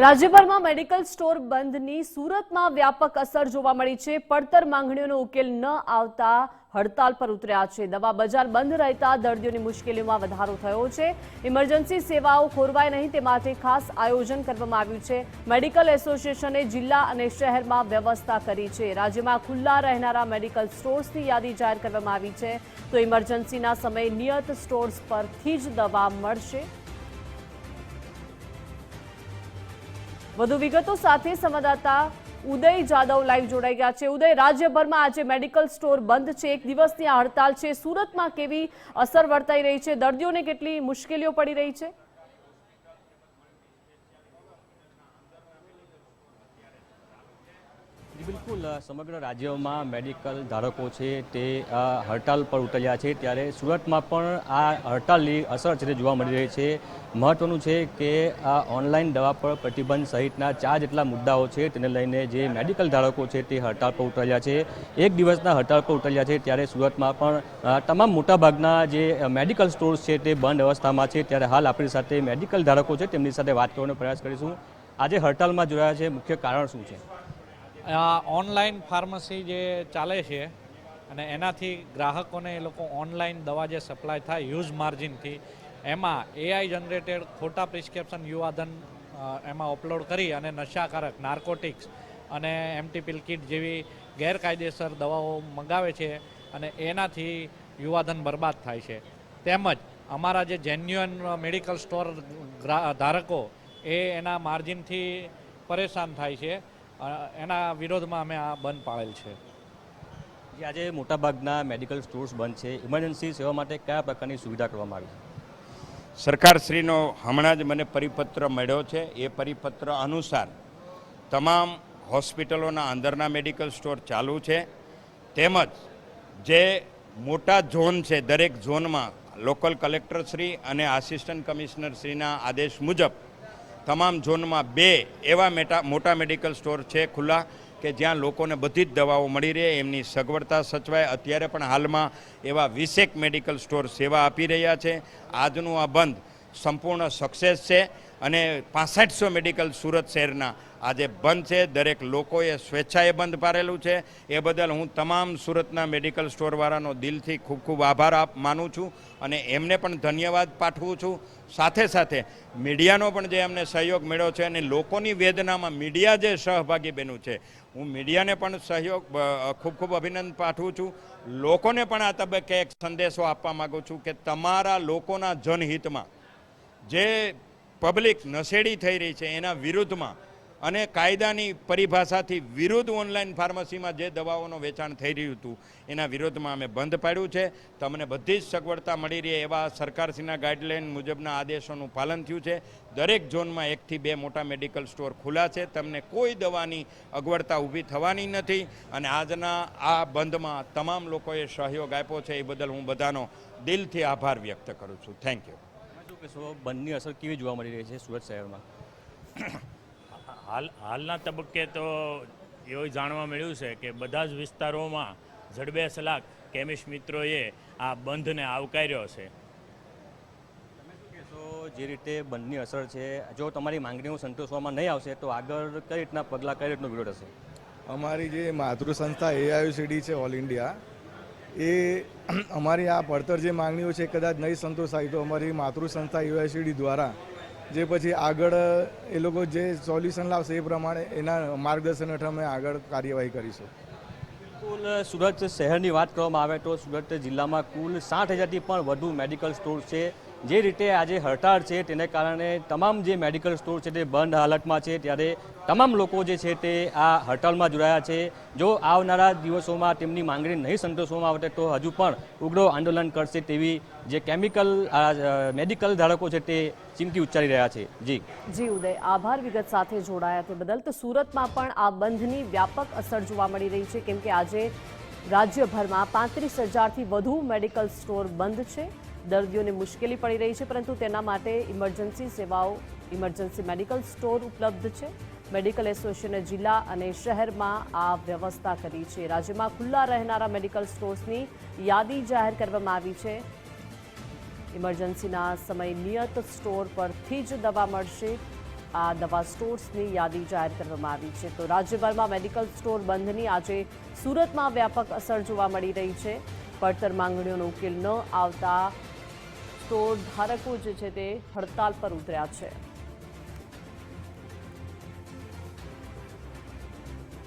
રાજ્યભરમાં medical store બંધની સુરતમાં વ્યાપક અસર જોવા મળી છે। પડતર માંગણીઓનો ઉકેલ ન આવતા હડતાલ પર ઉતર્યા છે। દવા બજાર બંધ રહેતા દર્દીઓની મુશ્કેલીઓમાં વધારો થયો છે। ઇમરજન્સી સેવાઓ ખોરવાય નહીં તે માટે ખાસ આયોજન કરવામાં આવ્યું છે। મેડિકલ એસોસિએશને જિલ્લા અને શહેરમાં વ્યવસ્થા કરી છે। રાજ્યમાં ખુલ્લા રહેનારા મેડિકલ સ્ટોર્સની યાદી જાહેર કરવામાં આવી છે। તો ઇમરજન્સીના સમયે નિયત સ્ટોર્સ પરથી જ દવા મળશે। વધુ વિગતો સાથે સંવાદદાતા ઉદય જાદવ લાઈવ જોડાઈ ગયા છે। ઉદય, રાજ્યભરમાં આજે મેડિકલ સ્ટોર બંધ છે, એક દિવસની આ હડતાલ છે। સુરતમાં કેવી અસર વર્તાઈ રહી છે? દર્દીઓને કેટલી મુશ્કેલીઓ પડી રહી છે? બિલકુલ સમગ્ર રાજ્યમાં મેડિકલ ધારકો છે તે હડતાલ પર ઉતર્યા છે, ત્યારે સુરતમાં પણ આ હડતાલની અસર છે તે જોવા મળી રહી છે। મહત્વનું છે કે આ ઓનલાઈન દવા પર પ્રતિબંધ સહિતના 4 જેટલા મુદ્દાઓ છે તેને લઈને જે મેડિકલ ધારકો છે તે હડતાલ પર ઉતર્યા છે। એક દિવસના હડતાલ પર ઉતર્યા છે, ત્યારે સુરતમાં પણ તમામ મોટાભાગના જે મેડિકલ સ્ટોર્સ છે તે બંધ અવસ્થામાં છે। ત્યારે હાલ આપણી સાથે મેડિકલ ધારકો છે તેમની સાથે વાત કરવાનો પ્રયાસ કરીશું। આજે હડતાલમાં જોડાયા છે, મુખ્ય કારણ શું છે? ઓનલાઈન ફાર્મસી જે ચાલે છે અને એનાથી ગ્રાહકોને એ લોકો ઓનલાઈન દવા જે સપ્લાય થાય હ્યુજ માર્જિનથી, એમાં એઆઈ જનરેટેડ ખોટા પ્રિસ્ક્રિપ્શન યુવાધન એમાં અપલોડ કરી અને નશાકારક નાર્કોટિક્સ અને એમટી પિલ કિટ જેવી ગેરકાયદેસર દવાઓ મંગાવે છે અને એનાથી યુવાધન બરબાદ થાય છે। તેમજ અમારા જે જેન્યુઅન મેડિકલ સ્ટોર ધારકો એના માર્જિનથી પરેશાન થાય છે। એના વિરોધમાં અમે આ બંધ પાળેલ છે। આજે મોટાભાગના મેડિકલ સ્ટોર્સ બંધ છે, ઇમરજન્સી સેવા માટે કયા પ્રકારની સુવિધા કરવામાં આવી છે? સરકારશ્રીનો હમણાં જ મને પરિપત્ર મળ્યો છે। એ પરિપત્ર અનુસાર તમામ હોસ્પિટલોના અંદરના મેડિકલ સ્ટોર ચાલુ છે, તેમજ જે મોટા ઝોન છે દરેક ઝોનમાં લોકલ કલેક્ટરશ્રી અને આસિસ્ટન્ટ કમિશનરશ્રીના આદેશ મુજબ તમામ ઝોનમાં 2 એવા મોટા મેડિકલ સ્ટોર છે ખુલ્લા કે જ્યાં લોકોને બધી જ દવાઓ મળી રહે, એમની સગવડતા સચવાય। અત્યારે પણ હાલમાં એવા 20 મેડિકલ સ્ટોર સેવા આપી રહ્યા છે। આજનું આ બંધ સંપૂર્ણ સક્સેસ છે અને 6500 મેડિકલ સુરત શહેરના આજે બંધ છે। દરેક લોકોએ સ્વેચ્છાએ બંધ પાડેલું છે। એ બદલ હું તમામ સુરતના મેડિકલ સ્ટોરવાળાનો દિલથી ખૂબ ખૂબ આભાર માનું છું અને એમને પણ ધન્યવાદ પાઠવું છું। સાથે સાથે મીડિયાનો પણ જે અમને સહયોગ મળ્યો છે અને લોકોની વેદનામાં મીડિયા જે સહભાગી બન્યું છે, હું મીડિયાને પણ સહયોગ ખૂબ ખૂબ અભિનંદન પાઠવું છું। લોકોને પણ આ તબક્કે એક સંદેશો આપવા માગું છું કે તમારા લોકોના જનહિતમાં જે પબ્લિક નશેડી થઈ રહી છે એના વિરુદ્ધમાં અને કાયદાની પરિભાષાથી વિરુદ્ધ ઓનલાઈન ફાર્મસીમાં જે દવાઓનું વેચાણ થઈ રહ્યું હતું એના વિરોધમાં અમે બંધ પાડ્યું છે। તમને બધી જ સગવડતા મળી રહે એવા સરકારશ્રીના ગાઈડલાઈન મુજબના આદેશોનું પાલન થયું છે। દરેક ઝોનમાં 1 થી 2 મોટા મેડિકલ સ્ટોર ખુલ્લા છે। તમને કોઈ દવાની અગવડતા ઊભી થવાની નથી અને આજના આ બંધમાં તમામ લોકોએ સહયોગ આપ્યો છે, એ બદલ હું બધાનો દિલથી આભાર વ્યક્ત કરું છું। Thank you. શું કહેશો, બંધની અસર કેવી જોવા મળી રહી છે સુરત શહેરમાં? હાલના તબક્કે તો એવું જાણવા મળ્યું છે કે બધા જ વિસ્તારોમાં જડબેસલાક કેમિસ્ટ મિત્રોએ આ બંધને આવકાર્યો છે। તમે શું કહેશો, જે રીતે બંધની અસર છે, જો તમારી માંગણીઓ સંતોષવામાં નહીં આવશે તો આગળ કઈ રીતના પગલાં, કઈ રીતનો વિરોધ હશે? અમારી જે માતૃ સંસ્થા એઆઈયુસીડી છે ઓલ ઇન્ડિયા, એ અમારી આ પડતર જે માંગણીઓ છે કદાચ નહીં સંતોષાય તો અમારી માતૃ સંસ્થા એઆઈયુસીડી દ્વારા જે પછી આગળ એ લોકો જે સોલ્યુશન લાવશે એ પ્રમાણે એના માર્ગદર્શન હેઠળ અમે આગળ કાર્યવાહી કરીશું। કુલ સુરત શહેરની વાત કરવામાં આવે તો સુરત જિલ્લામાં કુલ 60,000થી પણ વધુ મેડિકલ સ્ટોર છે। જે રીતે આજે હડતાળ છે તેને કારણે તમામ જે મેડિકલ સ્ટોર છે તે બંધ હાલતમાં છે, ત્યારે તમામ લોકો જે છે તે આ હડતાળમાં જોડાયા છે। જો આવનારા દિવસોમાં તેમની માંગણી નહીં સંતોષવામાં આવે તો હજુ પણ ઉગ્ર આંદોલન કરશે તેવી જે મેડિકલ ધારકો છે તે ચીમકી ઉચ્ચારી રહ્યા છે। જી ઉદય, આભાર વિગત સાથે જોડાયા તે બદલ। તો સુરતમાં પણ આ બંધની વ્યાપક અસર જોવા મળી રહી છે, કેમ કે આજે રાજ્યભરમાં 35,000થી વધુ મેડિકલ સ્ટોર બંધ છે। દર્દીઓને મુશ્કેલી પડી રહી છે, પરંતુ તેના માટે ઇમરજન્સી સેવાઓ, ઇમરજન્સી મેડિકલ સ્ટોર ઉપલબ્ધ છે। મેડિકલ એસોસિએશને જિલ્લા અને શહેરમાં આ વ્યવસ્થા કરી છે। રાજ્યમાં ખુલ્લા રહેનારા મેડિકલ સ્ટોર્સની યાદી જાહેર કરવામાં આવી છે। ઇમરજન્સીના સમય નિયત સ્ટોર પરથી જ દવા મળશે। આ દવા સ્ટોર્સની યાદી જાહેર કરવામાં આવી છે. તો રાજ્યભરમાં મેડિકલ સ્ટોર બંધની આજે સુરતમાં વ્યાપક અસર જોવા મળી રહી છે. પડતર માંગણીઓનો ઉકેલ ન આવતા સ્ટોર ધારકો જે છે તે હડતાલ પર ઉતર્યા છે.